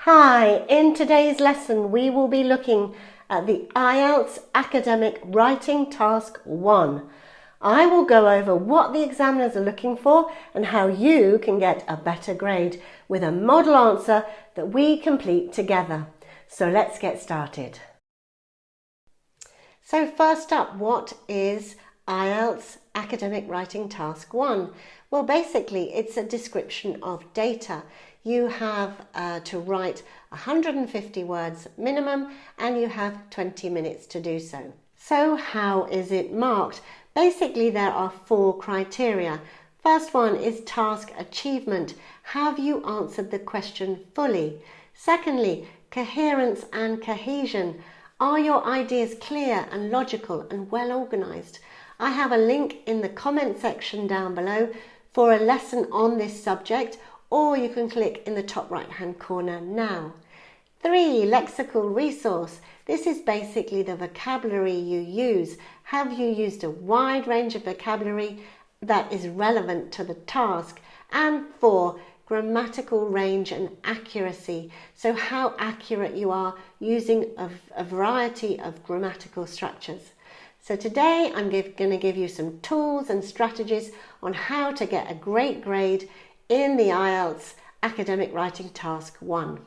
Hi, in today's lesson we will be looking at the IELTS Academic Writing Task 1. I will go over what the examiners are looking for and how you can get a better grade with a model answer that we complete together. So let's get started. So first up, what is IELTS Academic Writing Task 1? Well, basically it's a description of data. You have to write 150 words minimum and you have 20 minutes to do so. So how is it marked? Basically there are 4 criteria. First one is task achievement. Have you answered the question fully? Secondly, coherence and cohesion. Are your ideas clear and logical and well organised? I have a link in the comment section down below for a lesson on this subject, or you can click in the top right hand corner now. 3, lexical resource. This is basically the vocabulary you use. Have you used a wide range of vocabulary that is relevant to the task? And 4, grammatical range and accuracy. So how accurate you are using a variety of grammatical structures. So today I'm going to give you some tools and strategies on how to get a great grade in the IELTS Academic Writing Task 1.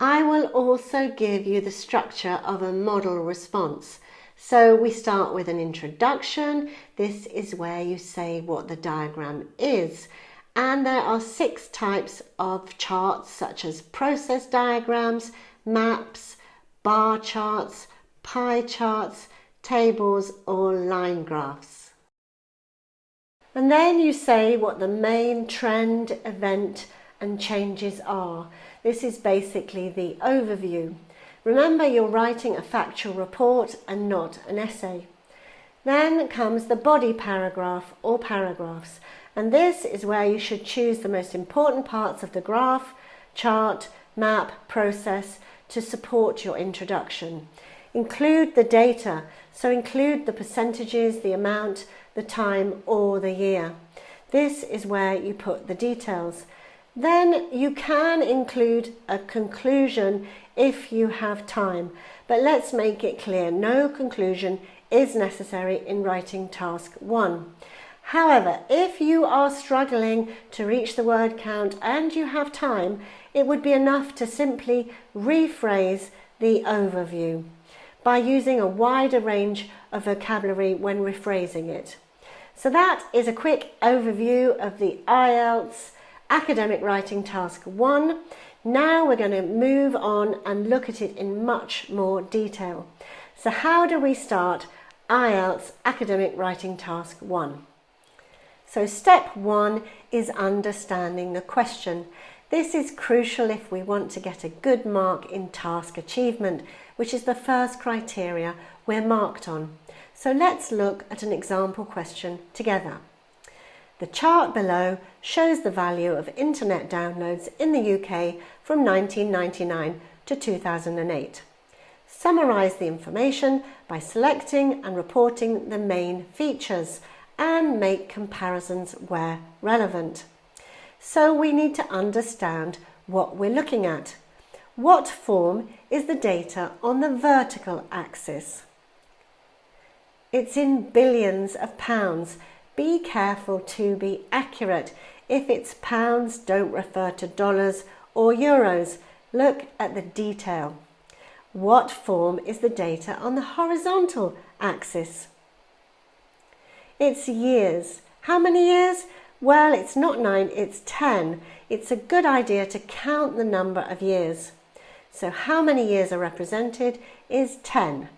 I will also give you the structure of a model response. So we start with an introduction. This is where you say what the diagram is. And there are 6 types of charts, such as process diagrams, maps, bar charts, pie charts, tables or line graphs. And then you say what the main trend, event and changes are. This is basically the overview. Remember, you're writing a factual report and not an essay. Then comes the body paragraph or paragraphs, and this is where you should choose the most important parts of the graph, chart, map, process to support your introduction. Include the data, so include the percentages, the amount, the time or the year. This is where you put the details. Then you can include a conclusion if you have time, but let's make it clear, no conclusion is necessary in writing task 1. However, if you are struggling to reach the word count and you have time, it would be enough to simply rephrase the overview by using a wider range of vocabulary when rephrasing it. So that is a quick overview of the IELTS Academic Writing Task 1. Now we're going to move on and look at it in much more detail. So how do we start IELTS Academic Writing Task 1? So step 1 is understanding the question. This is crucial if we want to get a good mark in task achievement, which is the first criteria we're marked on. So let's look at an example question together. The chart below shows the value of internet downloads in the UK from 1999 to 2008. Summarise the information by selecting and reporting the main features and make comparisons where relevant. So we need to understand what we're looking at. What form is the data on the vertical axis? It's in billions of pounds. Be careful to be accurate. If it's pounds, don't refer to dollars or euros. Look at the detail. What form is the data on the horizontal axis? It's years. How many years? Well, it's not 9, it's 10. It's a good idea to count the number of years. So how many years are represented is 10.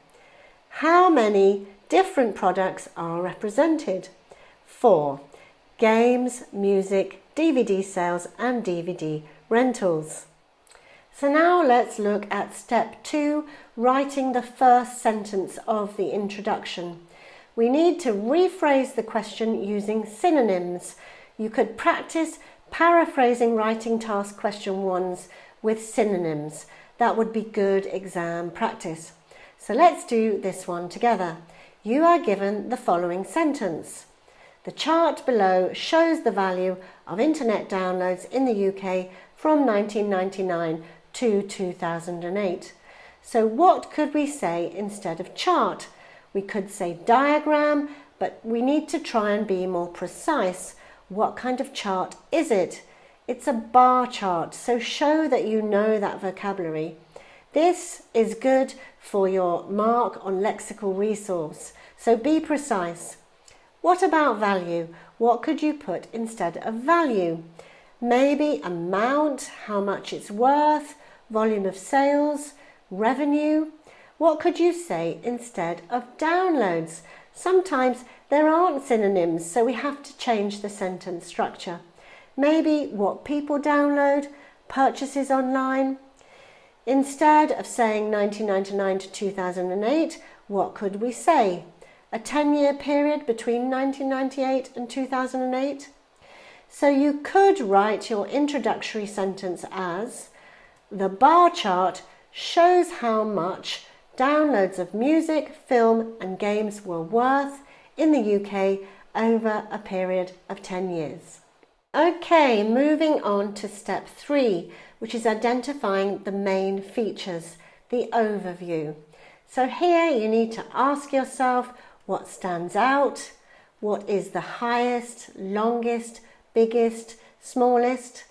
How many different products are represented? 4. Games, music, DVD sales and DVD rentals. So now let's look at step 2, writing the first sentence of the introduction. We need to rephrase the question using synonyms. You could practice paraphrasing writing task question 1s with synonyms. That would be good exam practice. So let's do this one together. You are given the following sentence. The chart below shows the value of internet downloads in the UK from 1999 to 2008. So what could we say instead of chart? We could say diagram, but we need to try and be more precise. What kind of chart is it? It's a bar chart, so show that you know that vocabulary. This is good for your mark on lexical resource, so be precise. What about value? What could you put instead of value? Maybe amount, how much it's worth, volume of sales, revenue. What could you say instead of downloads? Sometimes there aren't synonyms, so we have to change the sentence structure. Maybe what people download, purchases online. Instead of saying 1999 to 2008, what could we say? A 10-year period between 1998 and 2008? So you could write your introductory sentence as, the bar chart shows how much downloads of music, film and games were worth in the UK over a period of 10 years. Okay, moving on to step 3, which is identifying the main features, the overview. So here you need to ask yourself what stands out, what is the highest, longest, biggest, smallest,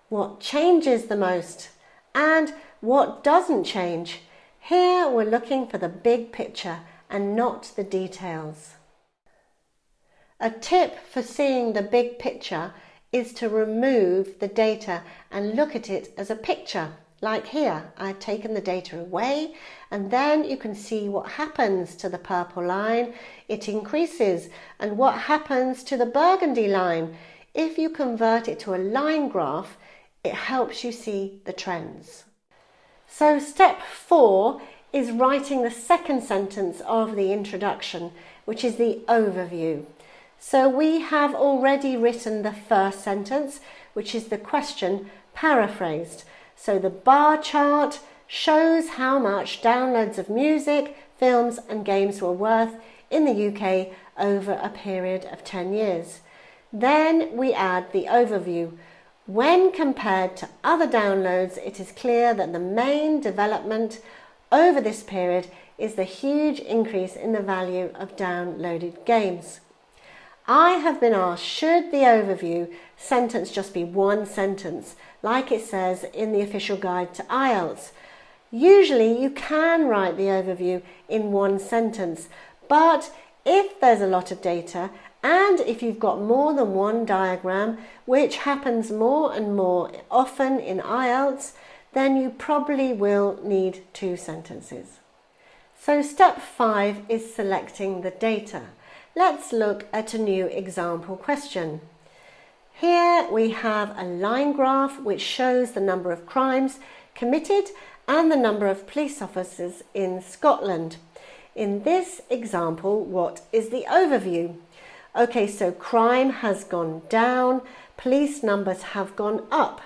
what changes the most, and what doesn't change. Here we're looking for the big picture and not the details. A tip for seeing the big picture is to remove the data and look at it as a picture. Like here, I've taken the data away and then you can see what happens to the purple line. It increases. And what happens to the burgundy line? If you convert it to a line graph, it helps you see the trends. So step 4 is writing the second sentence of the introduction, which is the overview. So we have already written the first sentence, which is the question paraphrased. So the bar chart shows how much downloads of music, films and games were worth in the UK over a period of 10 years. Then we add the overview. When compared to other downloads, it is clear that the main development over this period is the huge increase in the value of downloaded games. I have been asked, should the overview sentence just be one sentence, like it says in the official guide to IELTS? Usually you can write the overview in one sentence, but if there's a lot of data and if you've got more than one diagram, which happens more and more often in IELTS, then you probably will need 2 sentences. So step 5 is selecting the data. Let's look at a new example question. Here we have a line graph which shows the number of crimes committed and the number of police officers in Scotland. In this example, what is the overview? Okay, so crime has gone down, police numbers have gone up.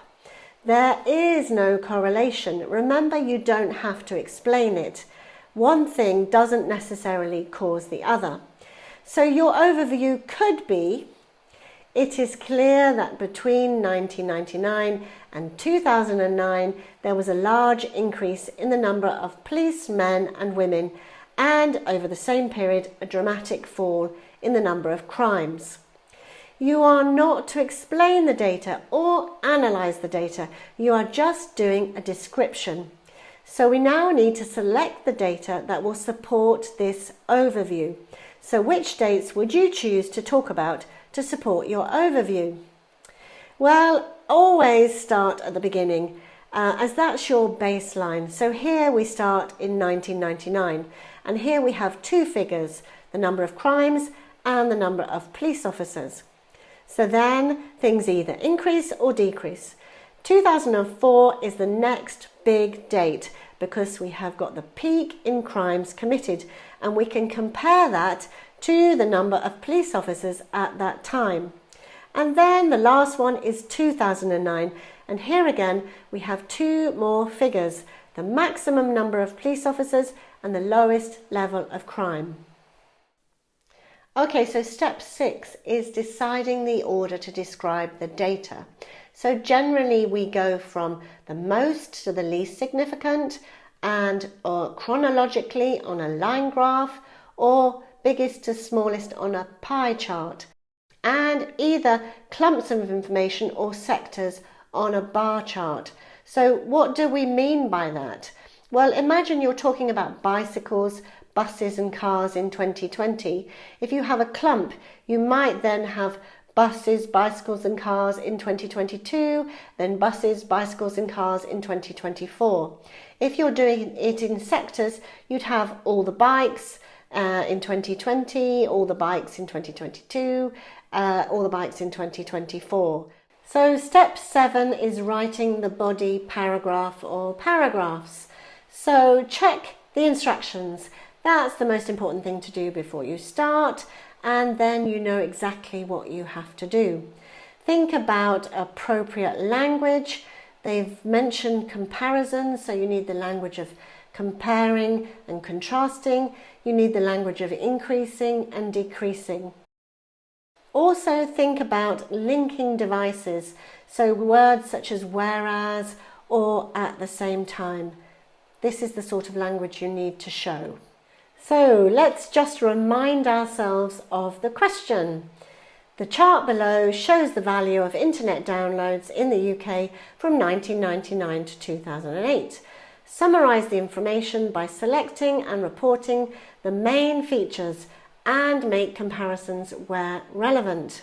There is no correlation. Remember, you don't have to explain it. One thing doesn't necessarily cause the other. So your overview could be, it is clear that between 1999 and 2009 there was a large increase in the number of policemen and women, and over the same period a dramatic fall in the number of crimes. You are not to explain the data or analyse the data, you are just doing a description. So we now need to select the data that will support this overview. So which dates would you choose to talk about to support your overview? Well, always start at the beginning, as that's your baseline. So here we start in 1999, and here we have 2 figures, the number of crimes and the number of police officers. So then things either increase or decrease. 2004 is the next big date because we have got the peak in crimes committed, and we can compare that to the number of police officers at that time. And then the last one is 2009, and here again we have 2 more figures, the maximum number of police officers and the lowest level of crime. Okay, so step 6 is deciding the order to describe the data. So generally we go from the most to the least significant, and or chronologically on a line graph, or biggest to smallest on a pie chart, and either clumps of information or sectors on a bar chart. So what do we mean by that? Well, imagine you're talking about bicycles, buses and cars in 2020. If you have a clump, you might then have buses, bicycles and cars in 2022, then buses, bicycles and cars in 2024. If you're doing it in sectors, you'd have all the bikes in 2020, all the bikes in 2022, all the bikes in 2024. So step 7 is writing the body paragraph or paragraphs. So check the instructions. That's the most important thing to do before you start, and then you know exactly what you have to do. Think about appropriate language. They've mentioned comparisons, so you need the language of comparing and contrasting. You need the language of increasing and decreasing. Also think about linking devices, so words such as whereas or at the same time. This is the sort of language you need to show. So let's just remind ourselves of the question. The chart below shows the value of internet downloads in the UK from 1999 to 2008. Summarise the information by selecting and reporting the main features and make comparisons where relevant.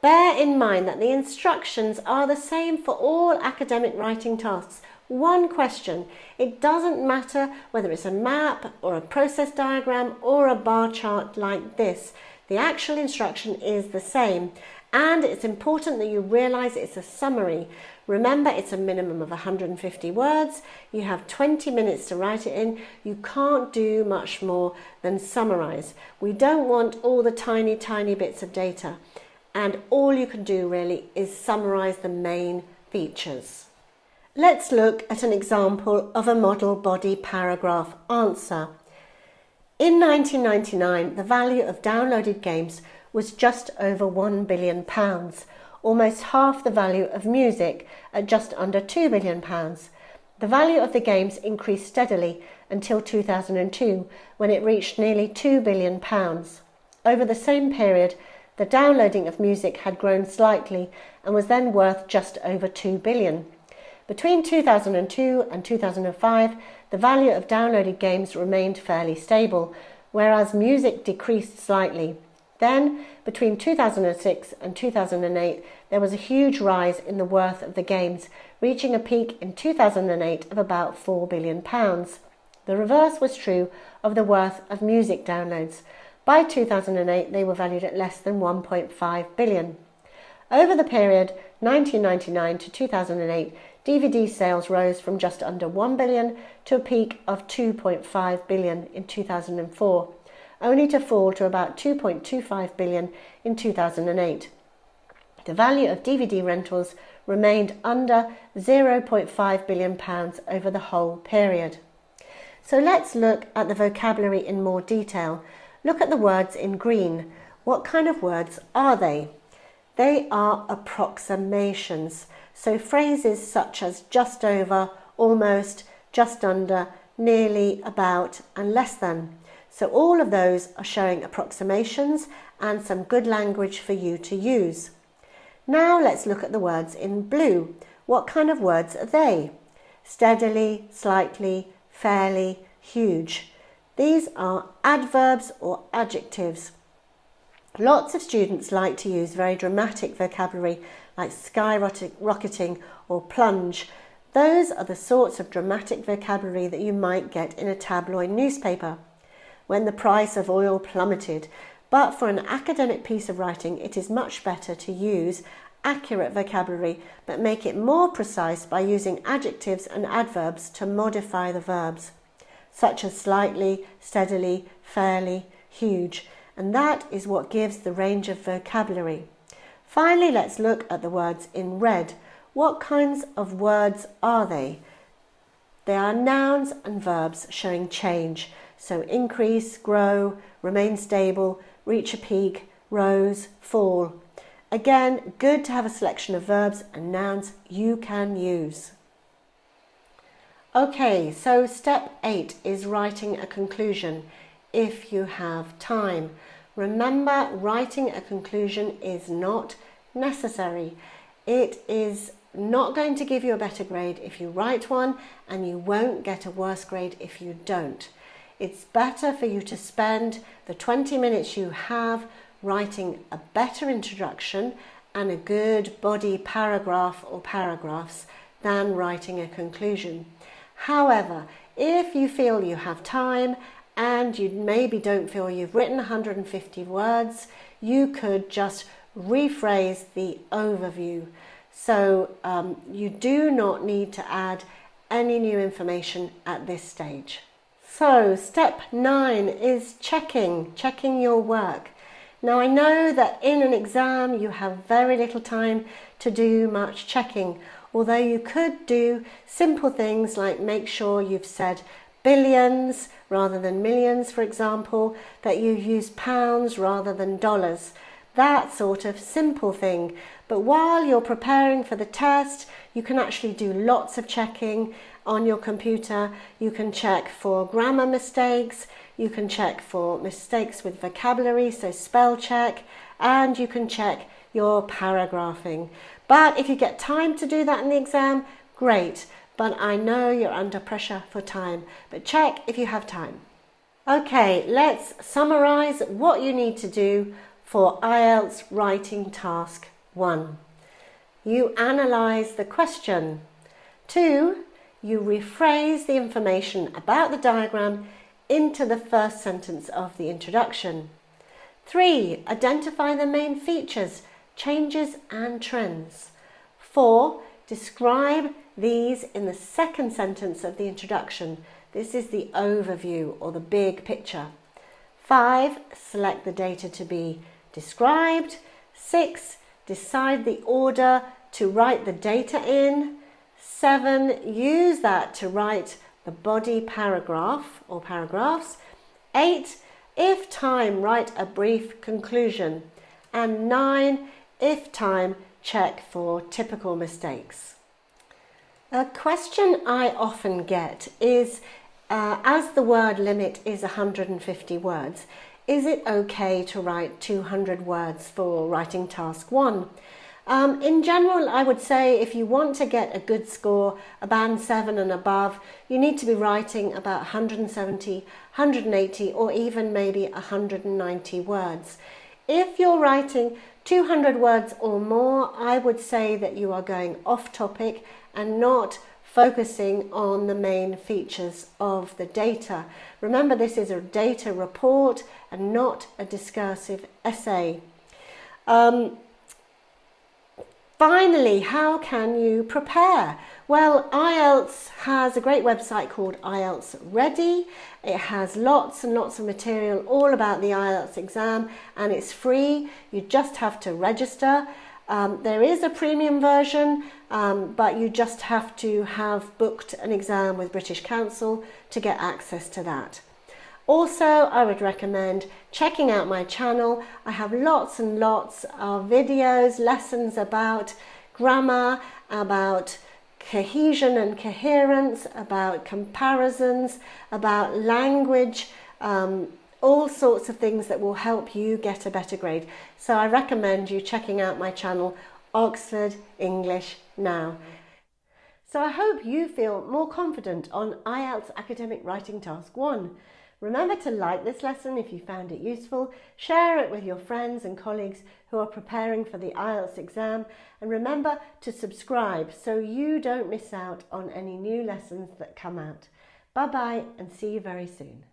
Bear in mind that the instructions are the same for all academic writing tasks. One question. It doesn't matter whether it's a map or a process diagram or a bar chart like this. The actual instruction is the same, and it's important that you realise it's a summary. Remember, it's a minimum of 150 words. You have 20 minutes to write it in. You can't do much more than summarise. We don't want all the tiny bits of data, and all you can do really is summarise the main features. Let's look at an example of a model body paragraph answer. In 1999, the value of downloaded games was just over £1 billion, almost half the value of music at just under £2 billion. The value of the games increased steadily until 2002, when it reached nearly £2 billion. Over the same period, the downloading of music had grown slightly and was then worth just over £2 billion. Between 2002 and 2005, the value of downloaded games remained fairly stable, whereas music decreased slightly. Then, between 2006 and 2008, there was a huge rise in the worth of the games, reaching a peak in 2008 of about £4 billion. The reverse was true of the worth of music downloads. By 2008, they were valued at less than £1.5 billion. Over the period 1999 to 2008, DVD sales rose from just under £1 billion to a peak of £2.5 billion in 2004, only to fall to about £2.25 billion in 2008. The value of DVD rentals remained under £0.5 billion over the whole period. So let's look at the vocabulary in more detail. Look at the words in green. What kind of words are they? They are approximations. So phrases such as just over, almost, just under, nearly, about, and less than. So all of those are showing approximations and some good language for you to use. Now let's look at the words in blue. What kind of words are they? Steadily, slightly, fairly, huge. These are adverbs or adjectives. Lots of students like to use very dramatic vocabulary like skyrocketing or plunge. Those are the sorts of dramatic vocabulary that you might get in a tabloid newspaper when the price of oil plummeted. But for an academic piece of writing, it is much better to use accurate vocabulary, but make it more precise by using adjectives and adverbs to modify the verbs, such as slightly, steadily, fairly, huge. And that is what gives the range of vocabulary. Finally, let's look at the words in red. What kinds of words are they? They are nouns and verbs showing change. So increase, grow, remain stable, reach a peak, rose, fall. Again, good to have a selection of verbs and nouns you can use. Okay, so step 8 is writing a conclusion if you have time. Remember, writing a conclusion is not necessary. It is not going to give you a better grade if you write one, and you won't get a worse grade if you don't. It's better for you to spend the 20 minutes you have writing a better introduction and a good body paragraph or paragraphs than writing a conclusion. However, if you feel you have time and you maybe don't feel you've written 150 words, you could just rephrase the overview. So you do not need to add any new information at this stage. So step 9 is checking your work. Now I know that in an exam you have very little time to do much checking, although you could do simple things like make sure you've said billions rather than millions, for example, that you use pounds rather than dollars, that sort of simple thing. But while you're preparing for the test, you can actually do lots of checking on your computer. You can check for grammar mistakes, you can check for mistakes with vocabulary, so spell check, and you can check your paragraphing. But if you get time to do that in the exam, great. But I know you're under pressure for time, but check if you have time. Okay, let's summarize what you need to do for IELTS Writing Task 1. You analyze the question. 2, you rephrase the information about the diagram into the first sentence of the introduction. 3, identify the main features, changes and trends. 4, describe these in the second sentence of the introduction. This is the overview or the big picture. 5, select the data to be described. 6, decide the order to write the data in. 7, use that to write the body paragraph or paragraphs. 8, if time, write a brief conclusion. And 9, if time, check for typical mistakes. A question I often get is, as the word limit is 150 words, is it okay to write 200 words for writing task 1? In general, I would say if you want to get a good score, a band 7 and above, you need to be writing about 170, 180 or even maybe 190 words. If you're writing 200 words or more, I would say that you are going off topic and not focusing on the main features of the data. Remember, this is a data report and not a discursive essay. Finally, how can you prepare? Well, IELTS has a great website called IELTS Ready. It has lots and lots of material all about the IELTS exam, and it's free. You just have to register. There is a premium version, but you just have to have booked an exam with British Council to get access to that. Also, I would recommend checking out my channel. I have lots and lots of videos, lessons about grammar, about cohesion and coherence, about comparisons, about language, all sorts of things that will help you get a better grade. So I recommend you checking out my channel, Oxford English Now. So I hope you feel more confident on IELTS Academic Writing Task 1. Remember to like this lesson if you found it useful, share it with your friends and colleagues who are preparing for the IELTS exam, and remember to subscribe so you don't miss out on any new lessons that come out. Bye bye and see you very soon.